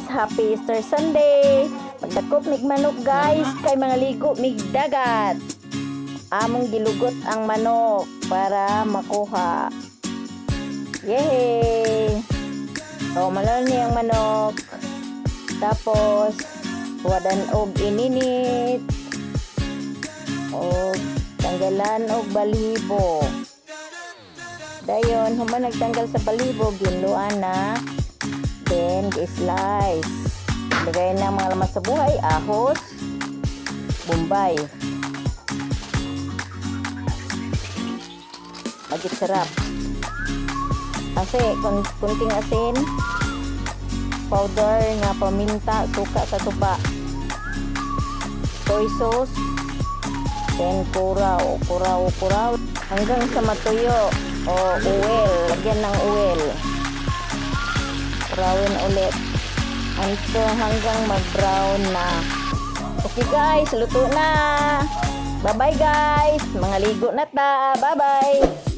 Happy Easter Sunday. Pagdakop mig manok guys, kay mga ligo mig dagat. Among gilugot ang manok para makuha. Yay! So, malal niya ang manok. Tapos, wadan og ininit. O, tanggalan og balibo. Dayon, human nagtanggal sa balibo, ginluan na. Then, i-slice. Lagay na mga lamas sa buhay, ahos, bombay. Magit sarap. Kasi, kunting asin, powder nga paminta, suka sa tuba, soy sauce, then kuraw, hanggang sa matuyo. O oil, lagyan ng oil. Kurawin ulit. Hanggang mag-brown na. Okay guys, luto na. Bye-bye guys. Mga ligo na ta. Bye-bye.